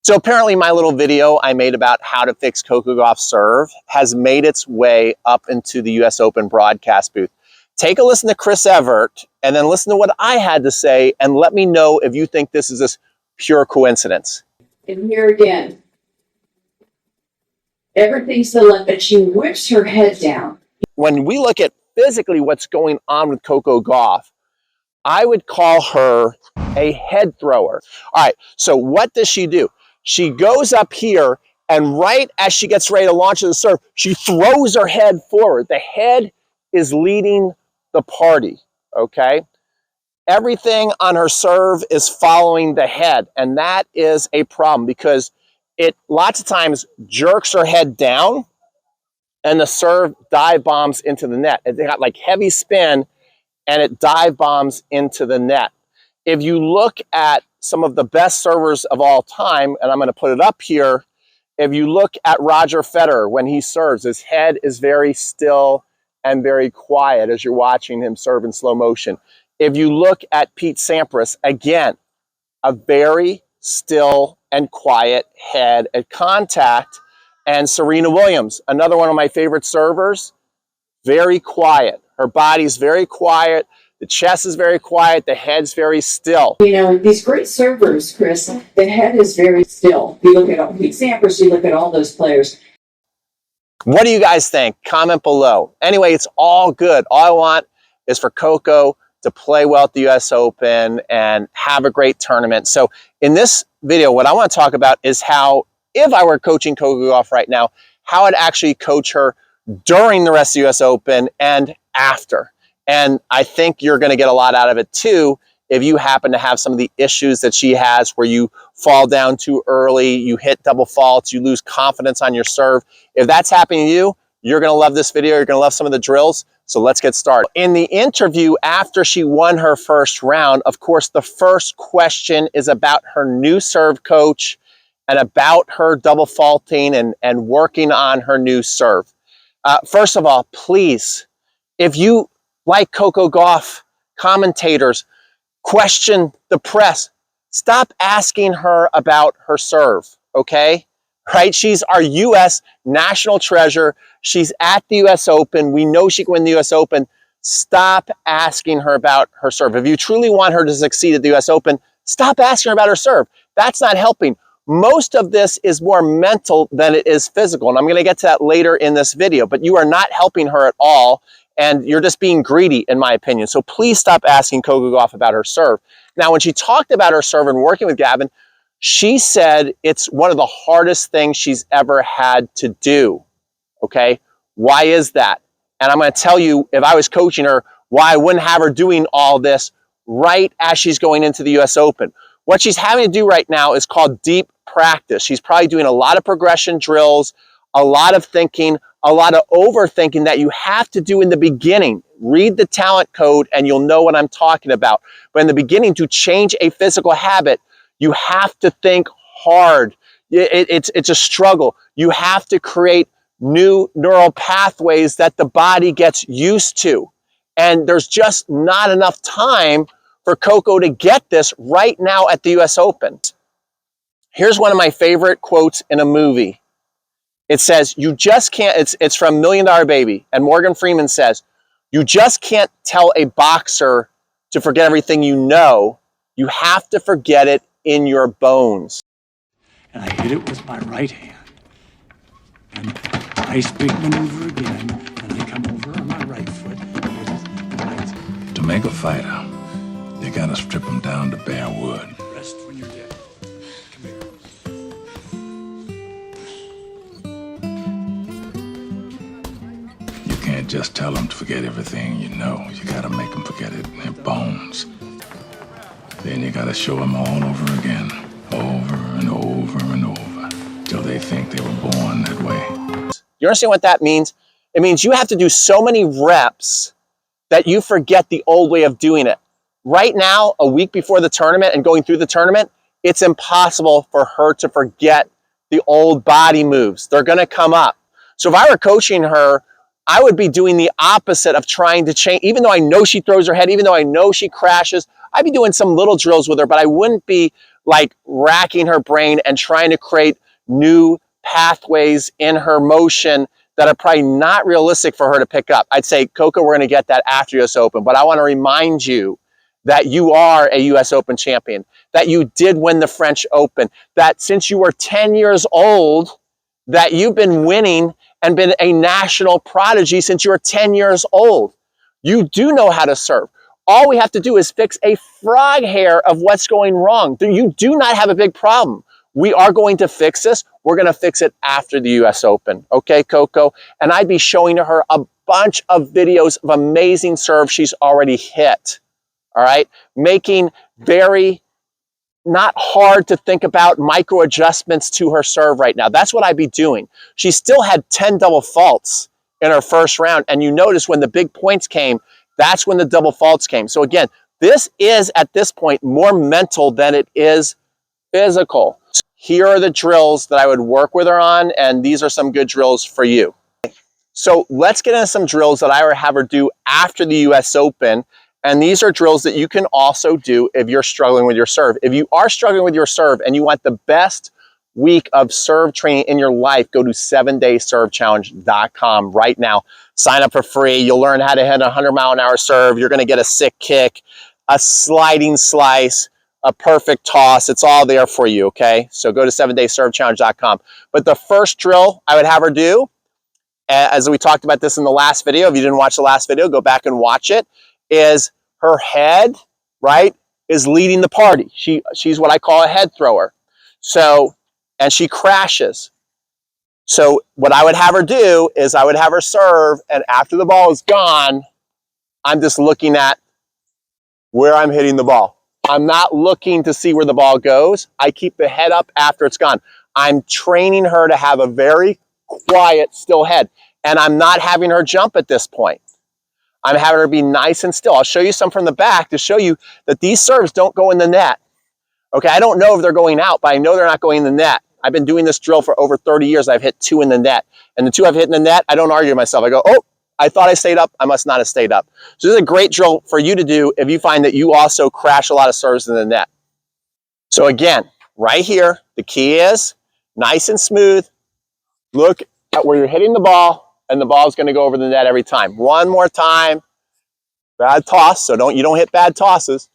So apparently my little video I made about how to fix Coco Gauff's serve has made its way up into the US Open broadcast booth. Take a listen to Chris Evert and then listen to what I had to say and let me know if you think this is just pure coincidence. And here again, everything's the left, but she whips her head down. When we look at physically what's going on with Coco Gauff, I would call her a head thrower. All right, so what does she do? She goes up here, and right as she gets ready to launch the serve, she throws her head forward. The head is leading the party, okay? Everything on her serve is following the head, and that is a problem because it lots of times jerks her head down, and the serve dive bombs into the net. It got like heavy spin, and it dive bombs into the net. If you look at some of the best servers of all time, and I'm going to put it up here, if you look at Roger Federer when he serves, his head is very still and very quiet as you're watching him serve in slow motion. If you look at Pete Sampras, again, a very still and quiet head at contact. And Serena Williams, another one of my favorite servers, very quiet. Her body's very quiet. The chest is very quiet. The head's very still. You know, these great servers, Chris, the head is very still. You look at Pete Sampras, you look at all those players. What do you guys think? Comment below. Anyway, it's all good. All I want is for Coco to play well at the US Open and have a great tournament. So in this video, what I want to talk about is how, if I were coaching Coco Gauff right now, how I'd actually coach her during the rest of the US Open and after. And I think you're going to get a lot out of it too if you happen to have some of the issues that she has where you fall down too early, you hit double faults, you lose confidence on your serve. If that's happening to you, you're going to love this video. You're going to love some of the drills. So let's get started. In the interview after she won her first round, of course, the first question is about her new serve coach and about her double faulting and working on her new serve. First of all, please, if you like Coco Gauff, commentators, question the press. Stop asking her about her serve, okay? Right? She's our U.S. national treasure. She's at the U.S. Open. We know she can win the U.S. Open. Stop asking her about her serve. If you truly want her to succeed at the U.S. Open, stop asking her about her serve. That's not helping. Most of this is more mental than it is physical, and I'm going to get to that later in this video, but you are not helping her at all, and you're just being greedy, in my opinion. So please stop asking Coco Gauff about her serve. Now, when she talked about her serve and working with Gavin, she said it's one of the hardest things she's ever had to do, okay? Why is that? And I'm going to tell you, if I was coaching her, why I wouldn't have her doing all this right as she's going into the US Open. What she's having to do right now is called deep practice. She's probably doing a lot of progression drills, a lot of thinking, a lot of overthinking that you have to do in the beginning. Read the talent code and you'll know what I'm talking about. But in the beginning, to change a physical habit, you have to think hard. It's a struggle. You have to create new neural pathways that the body gets used to. And there's just not enough time for Coco to get this right now at the US Open. Here's one of my favorite quotes in a movie. It says, you just can't, it's from $1 Million Baby, and Morgan Freeman says, you just can't tell a boxer to forget everything you know. You have to forget it in your bones. And I hit it with my right hand. And nice big maneuver again, and I come over on my right foot. To make a fighter, you gotta strip him down to bare wood. Rest when you're dead. Come here. You can't just tell them to forget everything you know. You gotta make them forget it in their bones. Then you gotta show them all over again, over and over and over, till they think they were born that way. You understand what that means? It means you have to do so many reps that you forget the old way of doing it. Right now, a week before the tournament and going through the tournament, it's impossible for her to forget the old body moves. They're gonna come up. So if I were coaching her, I would be doing the opposite of trying to change. Even though I know she throws her head, even though I know she crashes, I'd be doing some little drills with her, but I wouldn't be like racking her brain and trying to create new pathways in her motion that are probably not realistic for her to pick up. I'd say, Coco, we're going to get that after US Open, but I want to remind you that you are a US Open champion, that you did win the French Open, that since you were 10 years old, that you've been winning and been a national prodigy since you were 10 years old. You do know how to serve. All we have to do is fix a frog hair of what's going wrong. You do not have a big problem. We are going to fix this. We're going to fix it after the US Open. Okay, Coco? And I'd be showing her a bunch of videos of amazing serves she's already hit. All right? Making very not hard to think about micro adjustments to her serve right now. That's what I'd be doing. She still had 10 double faults in her first round. And you notice when the big points came, that's when the double faults came. So again, this is at this point more mental than it is physical. Here are the drills that I would work with her on, and these are some good drills for you. So let's get into some drills that I would have her do after the US Open. And these are drills that you can also do if you're struggling with your serve. If you are struggling with your serve and you want the best week of serve training in your life, go to 7dayservechallenge.com right now. Sign up for free. You'll learn how to hit a 100-mile-an-hour serve. You're going to get a sick kick, a sliding slice, a perfect toss. It's all there for you, okay? So go to 7dayservechallenge.com. But the first drill I would have her do, as we talked about this in the last video, if you didn't watch the last video, go back and watch it, is her head, right, is leading the party. She's what I call a head thrower. So, and she crashes. So what I would have her do is I would have her serve, and after the ball is gone, I'm just looking at where I'm hitting the ball. I'm not looking to see where the ball goes. I keep the head up after it's gone. I'm training her to have a very quiet, still head. And I'm not having her jump at this point. I'm having her be nice and still. I'll show you some from the back to show you that these serves don't go in the net. Okay, I don't know if they're going out, but I know they're not going in the net. I've been doing this drill for over 30 years. I've hit 2 in the net. And the 2 I've hit in the net, I don't argue with myself. I go, oh, I thought I stayed up. I must not have stayed up. So this is a great drill for you to do if you find that you also crash a lot of serves in the net. So again, right here, the key is nice and smooth. Look at where you're hitting the ball, and the ball is going to go over the net every time. One more time. Bad toss, so you don't hit bad tosses.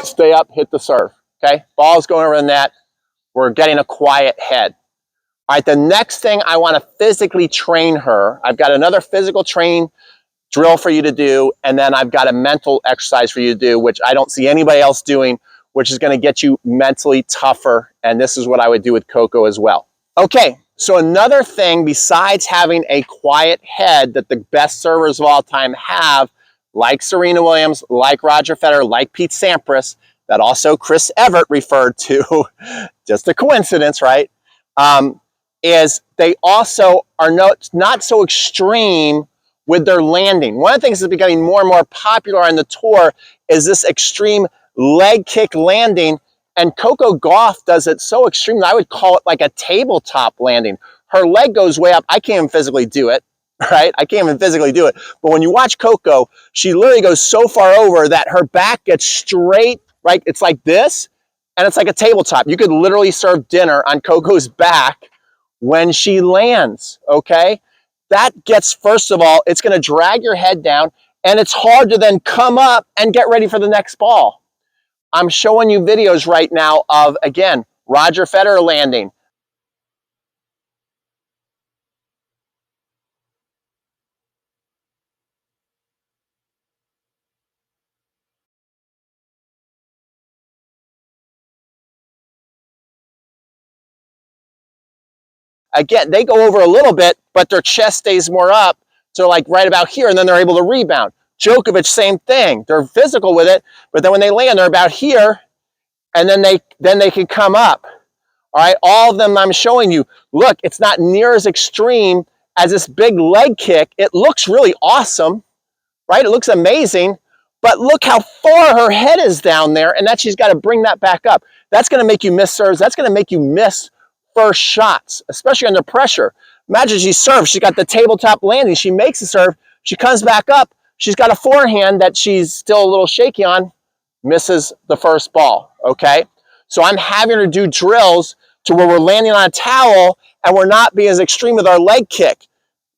Stay up, hit the serve. Okay, ball's going over the net. We're getting a quiet head. All right, the next thing I want to physically train her. I've got another physical training drill for you to do, and then I've got a mental exercise for you to do, which I don't see anybody else doing, which is going to get you mentally tougher. And this is what I would do with Coco as well. Okay. So another thing besides having a quiet head that the best servers of all time have, like Serena Williams, like Roger Federer, like Pete Sampras, that also Chris Evert referred to, just a coincidence, right? Is they also are not so extreme with their landing. One of the things that's becoming more and more popular on the tour is this extreme leg kick landing. And Coco Gauff does it so extreme that I would call it like a tabletop landing. Her leg goes way up. I can't even physically do it, right? I can't even physically do it. But when you watch Coco, she literally goes so far over that her back gets straight, right? It's like this, and it's like a tabletop. You could literally serve dinner on Coco's back when she lands, okay? That gets, first of all, it's going to drag your head down, and it's hard to then come up and get ready for the next ball. I'm showing you videos right now of, again, Roger Federer landing. Again, they go over a little bit, but their chest stays more up. So like right about here, and then they're able to rebound. Djokovic, same thing. They're physical with it, but then when they land, they're about here, and then they can come up. All right, all of them I'm showing you. Look, it's not near as extreme as this big leg kick. It looks really awesome, right? It looks amazing, but look how far her head is down there, and that she's got to bring that back up. That's going to make you miss serves. That's going to make you miss first shots, especially under pressure. Imagine she serves. She's got the tabletop landing. She makes the serve. She comes back up. She's got a forehand that she's still a little shaky on. misses the first ball, okay? So I'm having her do drills to where we're landing on a towel and we're not being as extreme with our leg kick.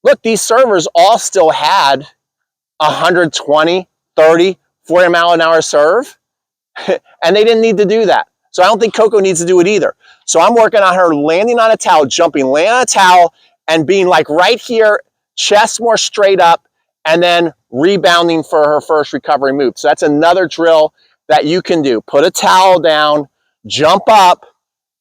Look, these servers all still had 120, 30, 40 mile an hour serve, and they didn't need to do that. So I don't think Coco needs to do it either. So I'm working on her landing on a towel, jumping, landing on a towel, and being like right here, chest more straight up, and then rebounding for her first recovery move. So that's another drill that you can do. Put a towel down, jump up,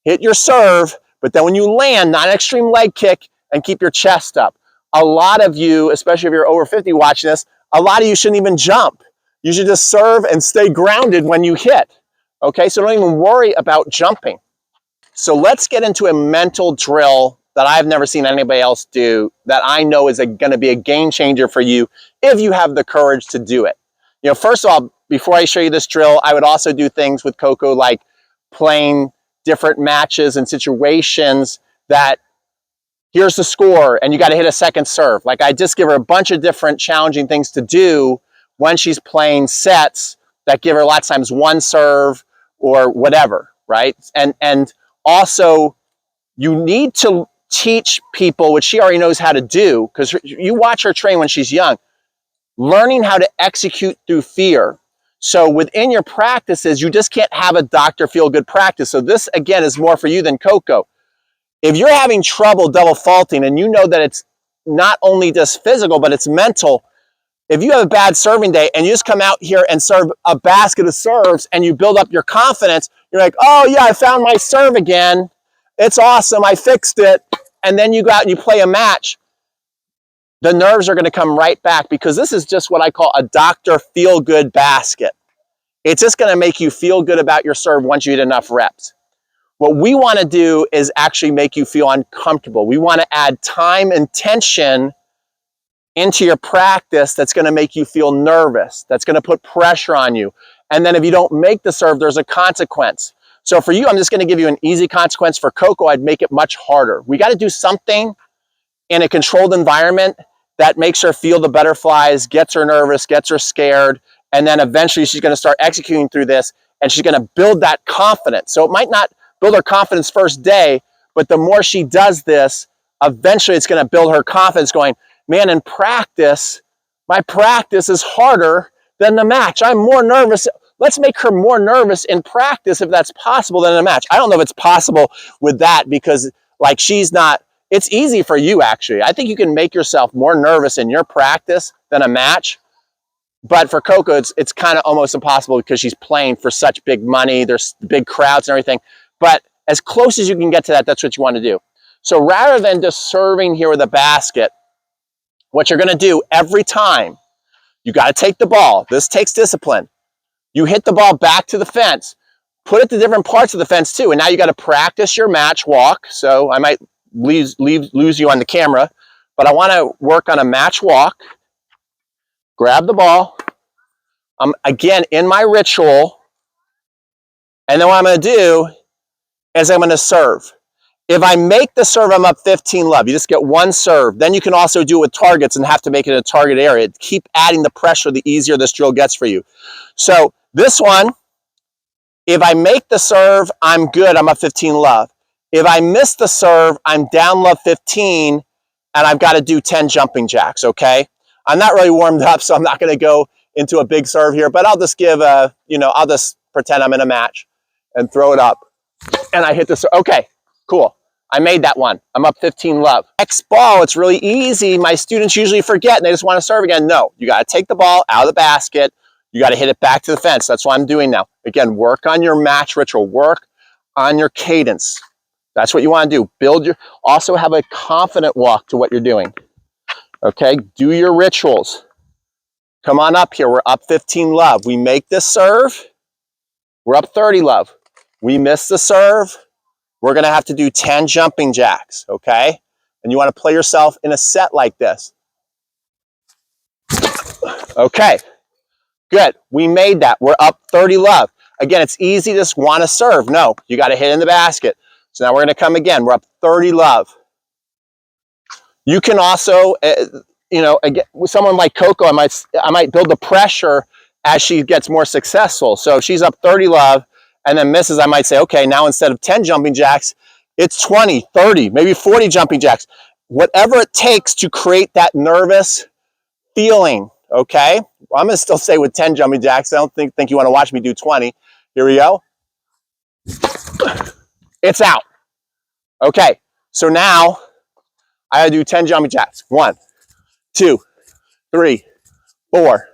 hit your serve, but then when you land, not an extreme leg kick, and keep your chest up. A lot of you, especially if you're over 50 watching this, a lot of you shouldn't even jump. You should just serve and stay grounded when you hit. Okay, so don't even worry about jumping. So let's get into a mental drill that I've never seen anybody else do that I know is going to be a game changer for you if you have the courage to do it. You know, first of all, before I show you this drill, I would also do things with Coco like playing different matches and situations that here's the score and you got to hit a second serve. Like I just give her a bunch of different challenging things to do when she's playing sets that give her lots of times one serve or whatever, right? And also you need to teach people, which she already knows how to do, because you watch her train when she's young, learning how to execute through fear. So within your practices, you just can't have a doctor feel good practice. So this again is more for you than Coco. If you're having trouble double faulting and you know that it's not only just physical, but it's mental, if you have a bad serving day and you just come out here and serve a basket of serves and you build up your confidence, you're like, oh yeah, I found my serve again. It's awesome, I fixed it. And then you go out and you play a match. The nerves are gonna come right back because this is just what I call a doctor feel-good basket. It's just gonna make you feel good about your serve once you hit enough reps. What we wanna do is actually make you feel uncomfortable. We wanna add time and tension into your practice that's gonna make you feel nervous, that's gonna put pressure on you. And then if you don't make the serve, there's a consequence. So for you, I'm just gonna give you an easy consequence. For Coco, I'd make it much harder. We gotta do something in a controlled environment that makes her feel the butterflies, gets her nervous, gets her scared, and then eventually she's gonna start executing through this and she's gonna build that confidence. So it might not build her confidence first day, but the more she does this, eventually it's gonna build her confidence going, man, in practice, my practice is harder than the match. I'm more nervous. Let's make her more nervous in practice if that's possible than in a match. I don't know if it's possible with that because like she's not, it's easy for you actually. I think you can make yourself more nervous in your practice than a match. But for Coco, it's kind of almost impossible because she's playing for such big money. There's big crowds and everything. But as close as you can get to that, that's what you want to do. So rather than just serving here with a basket, what you're gonna do every time, you gotta take the ball. This takes discipline. You hit the ball back to the fence, put it to different parts of the fence too, and now you gotta practice your match walk. So I might lose you on the camera, but I wanna work on a match walk, grab the ball, I'm again in my ritual, and then what I'm gonna do is I'm gonna serve. If I make the serve, I'm up 15 love. You just get one serve. Then you can also do it with targets and have to make it a target area. Keep adding the pressure, the easier this drill gets for you. So this one, if I make the serve, I'm good. I'm up 15 love. If I miss the serve, I'm down love 15, and I've got to do 10 jumping jacks, okay? I'm not really warmed up, so I'm not going to go into a big serve here, but I'll just give a, I'll just pretend I'm in a match and throw it up. And I hit the serve. Okay, cool. I made that one. I'm up 15 love. Next ball, it's really easy. My students usually forget and they just want to serve again. No, you got to take the ball out of the basket. You got to hit it back to the fence. That's what I'm doing now. Again, work on your match ritual. Work on your cadence. That's what you want to do. Also have a confident walk to what you're doing. Okay, do your rituals. Come on up here. We're up 15 love. We make this serve. We're up 30 love. We miss the serve. We're gonna have to do 10 jumping jacks, okay? And you wanna play yourself in a set like this. Okay, good, we made that. We're up 30 love. Again, it's easy to just wanna serve. No, you gotta hit in the basket. So now we're gonna come again. We're up 30 love. You can also, again, with someone like Coco, I might build the pressure as she gets more successful. So if she's up 30 love and then misses, I might say, okay, now instead of 10 jumping jacks, it's 20, 30, maybe 40 jumping jacks. Whatever it takes to create that nervous feeling, okay? I'm gonna still say with 10 jumping jacks. I don't think you wanna watch me do 20. Here we go. It's out. Okay, so now I gotta do 10 jumping jacks. 1, 2, 3, 4,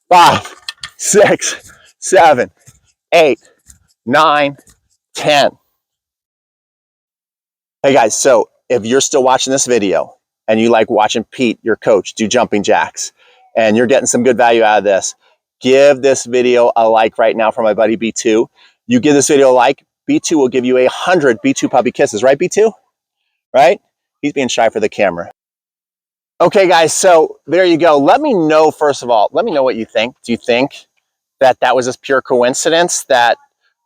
5, 6, 7, 8, 9, 10. Hey guys, so if you're still watching this video and you like watching Pete, your coach, do jumping jacks, and you're getting some good value out of this, give this video a like right now for my buddy B2. You give this video a like, B2 will give you 100 B2 puppy kisses, right B2? Right? He's being shy for the camera. Okay guys, so there you go. Let me know, first of all, let me know what you think. Do you think that that was just pure coincidence, that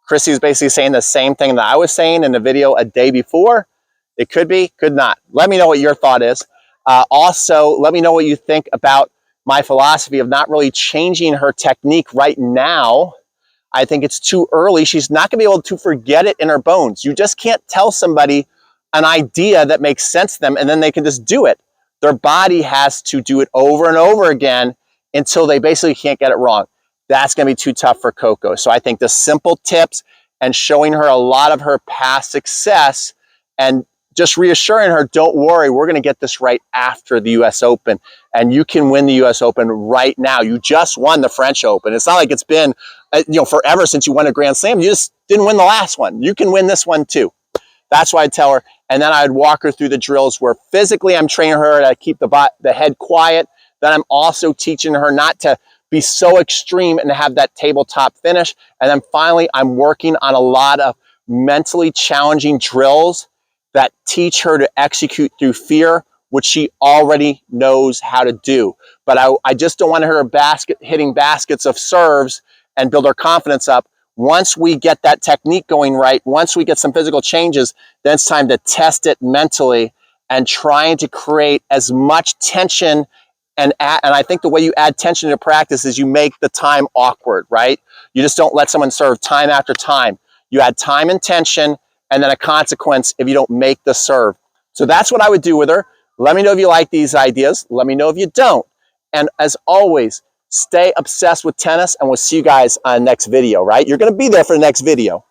Chrissy was basically saying the same thing that I was saying in the video a day before? It could be, could not. Let me know what your thought is. Also, let me know what you think about my philosophy of not really changing her technique right now. I think it's too early. She's not going to be able to forget it in her bones. You just can't tell somebody an idea that makes sense to them and then they can just do it. Their body has to do it over and over again until they basically can't get it wrong. That's going to be too tough for Coco. So I think the simple tips and showing her a lot of her past success and just reassuring her, don't worry, we're going to get this right after the US Open. And you can win the US Open right now. You just won the French Open. It's not like it's been forever since you won a Grand Slam. You just didn't win the last one. You can win this one too. That's why I'd tell her. And then I'd walk her through the drills where physically I'm training her to keep the head quiet. Then I'm also teaching her not to be so extreme and have that tabletop finish. And then finally, I'm working on a lot of mentally challenging drills that teach her to execute through fear, which she already knows how to do. But I just don't want her hitting baskets of serves and build her confidence up. Once we get that technique going right, once we get some physical changes, then it's time to test it mentally and trying to create as much tension. And I think the way you add tension to practice is you make the time awkward, right? You just don't let someone serve time after time. You add time and tension, and then a consequence if you don't make the serve. So that's what I would do with her. Let me know if you like these ideas. Let me know if you don't. And as always, stay obsessed with tennis, and we'll see you guys on the next video, right? You're going to be there for the next video.